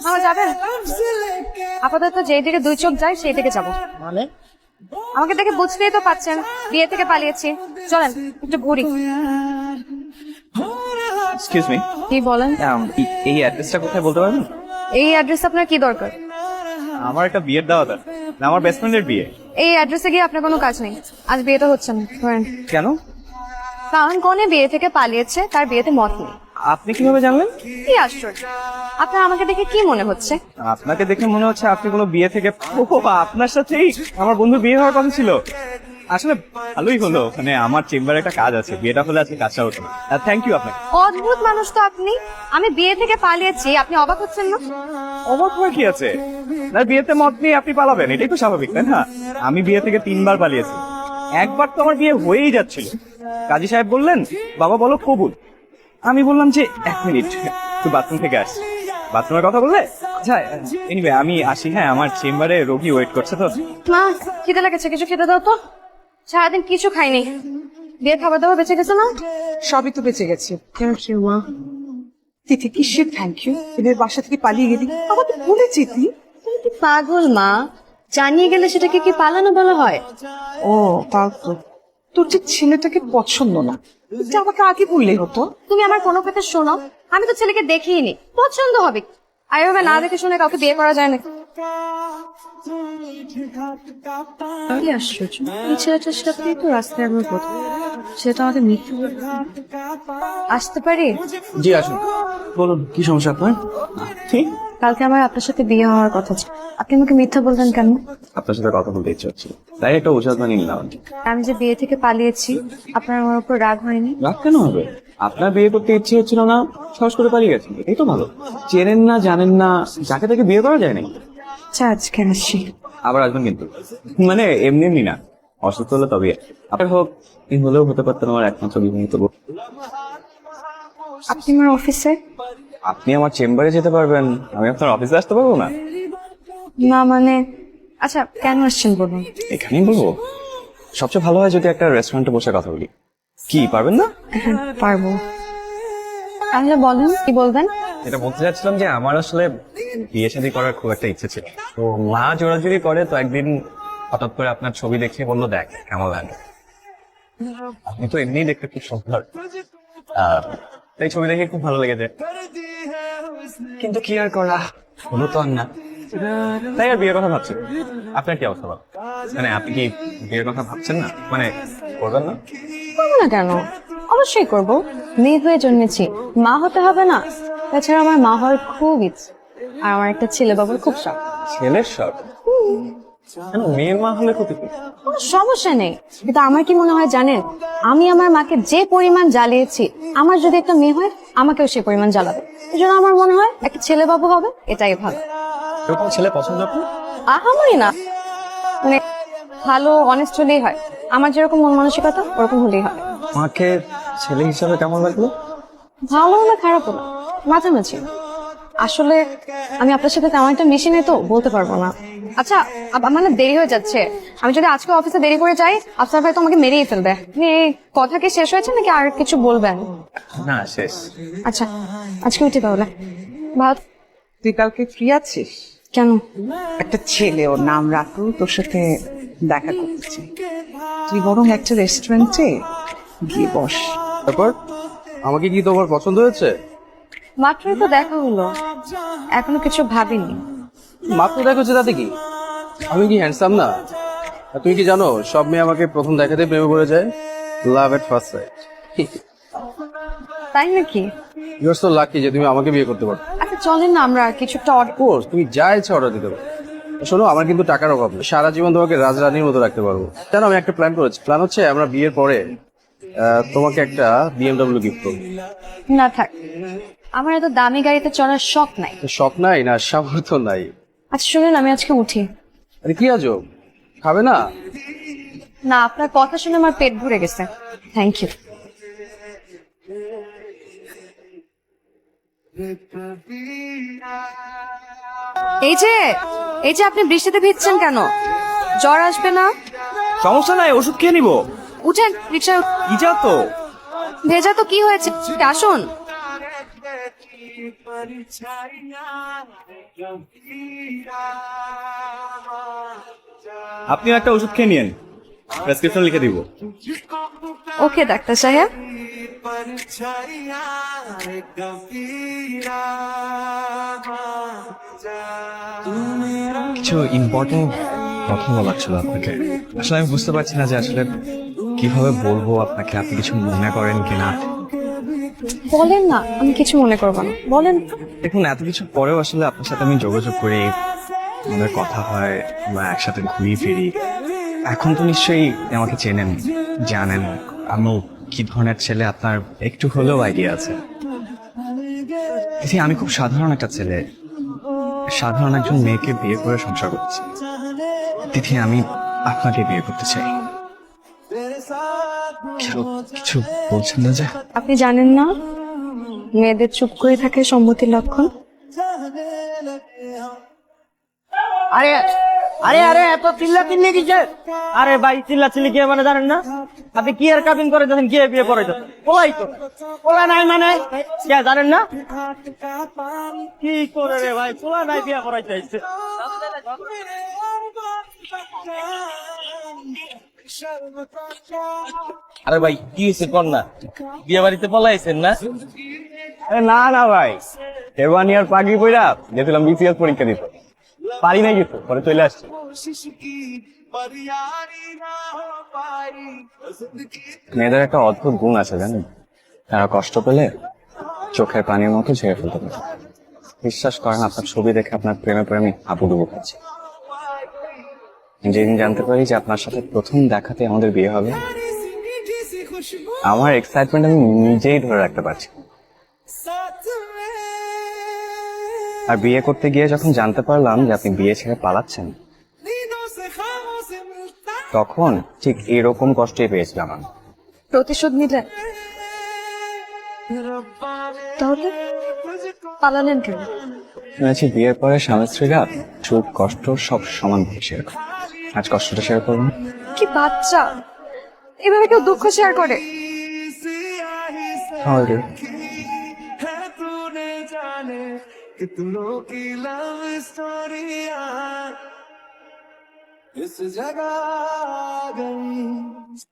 আমার যাবেন? আপাতত যেই দিকে দুই চোখ যায় সেই দিকে যাবো। মানে আমাকে দেখে বুঝতেই তো পাচ্ছেন বিয়ে থেকে পালিয়েছি। চলেন একটু ঘুরি। এক্সকিউজ মি, কি বলেন? এই অ্যাড্রেসটা কোথায় বলতে পারবেন? এই অ্যাড্রেস আপনার কি দরকার? আমার একটা বিয়ের দাওয়াত আছে, না আমার বেস্ট ফ্রেন্ডের বিয়ে। এই অ্যাড্রেসে গিয়ে আপনার কোনো কাজ নেই। আজ বিয়েটা হচ্ছে না। ধরেন, কেন? কারণ কনে বিয়ে থেকে পালিয়েছে, তার বিয়েতে মত নেই। আপনি কিভাবে জানলেন? কি আশ্চর্য! আপনার আমাকে দেখে কি মনে হচ্ছে? আপনাকে দেখে মনে হচ্ছে আপনি কোনো বিয়ে থেকে আপনার সাথেই আমার বন্ধুর বিয়ে হওয়ার কথা ছিল। আসলে ভালোই হলো, মানে আমার চেম্বারে একটা কাজ আছে, বিয়েটা হলে আজকে কাজটা হতো না। থ্যাংক ইউ আপনাকে। অদ্ভুত মানুষ তো আপনি। আমি বিয়ে থেকে পালিয়েছি, আপনি অবাক হচ্ছেন না? অবাক হওয়ার কি আছে? না, বিয়েতে মত নিয়ে আপনি পালাবেন, এটাই তো স্বাভাবিক, তাই না? আমি বিয়ে থেকে 3 বার পালিয়েছি। একবার তো আমার বিয়ে হয়েই যাচ্ছিল, কাজী সাহেব বললেন বাবা বলো কবুল। আমি বললাম যে 1 মিনিট, তুই বাথরুম থেকে আস। বাথরুমের কথা বললে আচ্ছা, এনিওয়ে আমি আসি। হ্যাঁ, আমার চেম্বারে রোগী ওয়েট করছে তো। মা, খিদে লেগেছে, কিছু খেতে দাও তো। সারাদিন কিছু খাইনি। বিয়ের খাবার দাবার বেঁচে গেছে না? সবই তো বেঁচে গেছে। থ্যাংক ইউ মা। তিথি কিসের থ্যাংক ইউ? এদের বাসা থেকে পালিয়ে গেলি, আমাকে বলেছি তুই। তুমি কি পাগল মা? জানিয়ে গেলে সেটাকে কি পালানো বলা হয়? ও তাও তো, তোর যে ছেলেটাকে পছন্দ না, তুই আমাকে আগে বললে হতো। তুমি আমার কোনো কথা শোনো, আমি তো ছেলেকে দেখিনি। পছন্দ হবে কি? আর এভাবে না দেখে শুনে কাউকে বিয়ে করা যায় না। কি আশ্চর্য, এই ছেলেটার সাথেই তো রাস্তায় আমার প্রথম। সেটা আমাকে মিথ্যে বলবে। আসতে পারি? জি আসুন, বলুন কি সমস্যা আপনার? ঠিক, কালকে আমার আপনার সাথে বিয়ে হওয়ার কথা ছিল, আপনি আমাকে মিথ্যা বললেন কেন? আপনার সাথে কথা বলতে ইচ্ছে হচ্ছে, তাই একটা ওষুধ বানিয়ে নিলাম। আমি যে বিয়ে থেকে পালিয়েছি, আপনার আমার উপর রাগ হয়নি? রাগ কেন হবে? আপনার বিয়ে করতে ইচ্ছে হচ্ছিল না, সাহস করে পালিয়ে গেছেন, এটাই তো ভালো। চেনেন না জানেন না, যাকে তাকে বিয়ে করা যায় নাকি? আচ্ছা, আজকে আসি। আবার আসবেন কিন্তু, মানে এমনি এমনি না, অসুস্থ হলে তবে আপনার হোক। এই হলেও হতে পারতেন আমার একমাত্র বিবাহিত বউ। আপনি আমার অফিসে? আপনি আমার চেম্বারে যেতে পারবেন, আমি আপনার অফিসে আসতে পারবো না? না মানে, আচ্ছা কেন আসছেন বলুন। এখানেই বলবো? সবচেয়ে ভালো হয় যদি একটা রেস্টুরেন্টে বসে কথা বলি। কি পারবেন না? হ্যাঁ পারবো। তাহলে বলেন কি বলবেন। এটা বলতে চাচ্ছিলাম যে আমার আসলে বিয়ে শাদী করার খুব একটা ইচ্ছে ছিল, তো মা জোরাজুরি করে, তো একদিন হঠাৎ করে আপনার ছবি দেখে বললো দেখ কেমন লাগে। আপনি তো এমনিই দেখতে খুব সুন্দর, তাই ছবি দেখে খুব ভালো লেগেছে। কিন্তু কি আর করা, হলো তো আর না, তাই আর বিয়ের কথা ভাবছি। আপনার কি অবস্থা বল? মানে আপনি কি বিয়ের কথা ভাবছেন না, মানে করবেন না? করবো না কেন, অবশ্যই করব। মেয়ে হয়ে জন্মেছি, মা হতে হবে না? তাছাড়া আমার মা হওয়ার খুব ইচ্ছে, আর আমার একটা ছেলে বাবুর খুব শখ। ছেলের শখ? কেন, মেয়ের মা হলে ক্ষতি কি? কোনো সমস্যা নেই, কিন্তু আমার কি মনে হয় জানেন, আমি আমার মাকে যে পরিমাণ জ্বালিয়েছি, আমার যদি একটা মেয়ে হয় আমাকেও সে পরিমাণ জ্বালাবে। এই জন্য আমার মনে হয় একটা ছেলে বাবু হবে, এটাই ভালো। এরকম ছেলে পছন্দ আপনার? আহামরি না, মানে ভালো অনেস্ট হলেই হয়। আমার যেরকম মন মানসিকতা ওরকম হলেই হয়। মাকে ছেলে হিসাবে কেমন লাগলো? ভালো না খারাপও না, মাঝামাঝি। আসলে আমি আপনার সাথে তেমন একটা মিশি নেই তো বলতে পারবো না। আচ্ছা, আমার না দেরি হয়ে যাচ্ছে। আমি যদি আজকে অফিসে দেরি করে যাই, আফসার ভাই তো আমাকে মেরেই ফেলবে। এই কথা কি শেষ হয়েছে নাকি আর কিছু বলবেন? না, শেষ। আচ্ছা, আজকে উঠি তাহলে। ভাত। তুই কালকে ফ্রি আছিস? কেন? একটা ছেলে, ওর নাম রাতু, তোর সাথে দেখা করতেছে। তুই বরং একটা রেস্টুরেন্টে গিয়ে বস। তারপর আমাকে কি তোমার পছন্দ হয়েছে? মাত্রই তো দেখা হলো, এখনো কিছু ভাবিনি। মাত্র দেখেছো তাতে কি? আমি কি হ্যান্ডসাম না? আর তুমি কি জানো সব মেয়ে আমাকে প্রথম দেখাতে প্রেমে পড়ে যায়? লাভ এট ফার্স্ট সাইট। তাই নাকি? ইউ আর সো লাকি যে তুমি আমাকে বিয়ে করতে পারো। আচ্ছা চলেন না আমরা কিছু একটা অর্ডার। কোর্স তুমি যা ইচ্ছা অর্ডার দিতে পারো। শোনো, আমার কিন্তু টাকার অভাব নেই, সারা জীবন তোমাকে রাজরানীর মতো রাখতে পারবো। জানো আমি একটা প্ল্যান করেছি, প্ল্যান হচ্ছে আমরা বিয়ের পরে তোমাকে একটা বিএমডব্লিউ গিফট করবো। না থাক, আমার এত দামি গাড়িতে চড়ার শখ নাই। শখ নাই না, সামর্থ্য নাই। আচ্ছা শুনুন, আমি আজকে উঠি। আরে কি আজব, খাবে না? না, আপনার কথা শুনে আমার পেট ভরে গেছে। Thank you. এই যে আপনি বৃষ্টিতে ভিজছেন কেন? জ্বর আসবে না? সমস্যা নাই, ওষুধ খেয়ে নিবো। উঠেন রিক্সায়। কি যা তো, ভেজা তো কি হয়েছে, আসুন। আপনিও একটা ওষুধ খেয়ে নিন, প্রেসক্রিপশন লিখে দিব। ওকে ডাক্তার সাহেব। কিছু ইম্পর্টেন্ট কথা বলার ছিল আপনাকে। আসলে আমি বুঝতে পারছি না যে আসলে কিভাবে বলবো আপনাকে, আপনি কিছু মনে করেন কিনা। বলেন না, আমি কিছু মনে করবো না, বলেন। দেখুন, এত কিছু পরেও আসলে আপনার সাথে আমি যোগাযোগ করি, আমাদের কথা হয়, আমরা একসাথে ঘুরি ফিরি। এখন তো নিশ্চয়ই আমাকে চেনেন, জানেন আমি কি ধরনের ছেলে আপনার একটু হলেও আইডিয়া আছে। আমি খুব সাধারণ একটা ছেলে, সাধারণ একজন মেয়েকে বিয়ে করে সংসার করছি। তিথি, আমি আপনাকে বিয়ে করতে চাই। কিছু বলছেন না যে? আপনি জানেন না মেয়েদের চুপ করে থাকে সম্মতির লক্ষণ? আরে আরে আরে এত চিল্লা চিল্লি কিসের? আরে ভাই চিল্লা চিল্লি কি মানে জানেন না? আপনি কি আর কাবিন করে যাচ্ছেন, কি বিয়ে করে যাচ্ছেন? পোলাই তো পোলা নাই মানে কে জানেন না? কি করে রে ভাই, পোলা নাই বিয়ে করাই চাইছে। আরে ভাই কি হয়েছে কন্যা, বিয়ে বাড়িতে পলাইছেন না? না না ভাই, এবার নিয়ে আর পাগড়ি পইরা গেছিলাম বিসিএস পরীক্ষা দিতে, পারি নাই কিছু, পরে চলে আসছি। মেয়েদের একটা অদ্ভুত গুণ আছে জানেন, তারা কষ্ট পেলে চোখের পানির মতো ঝেড়ে ফেলতে পারে। বিশ্বাস করেন, আপনার ছবি দেখে আপনার প্রেমে পড়ে আমি হাবুডুবু খাচ্ছি। যেদিন জানতে পারি যে আপনার সাথে প্রথম দেখাতে আমাদের বিয়ে হবে, আমার এক্সাইটমেন্ট আমি নিজেই ধরে রাখতে পারছি না। আর বিয়ে করতে গিয়ে যখন জানতে পারলাম যে আপনি বিয়ে ছেড়ে পালাচ্ছেন, তখন ঠিক এরকম কষ্টই পেয়েছিলাম আমি। প্রতিশোধ নিলেন? তাহলে পালালেন কেন? শুনেছি বিয়ের পরে স্বামী স্ত্রীরা সুখ কষ্ট সব সমান শেয়ার করে। আজ কষ্টটা শেয়ার করুন। কি বাচ্চা, এভাবে কেউ দুঃখ শেয়ার করে? इस जगह गई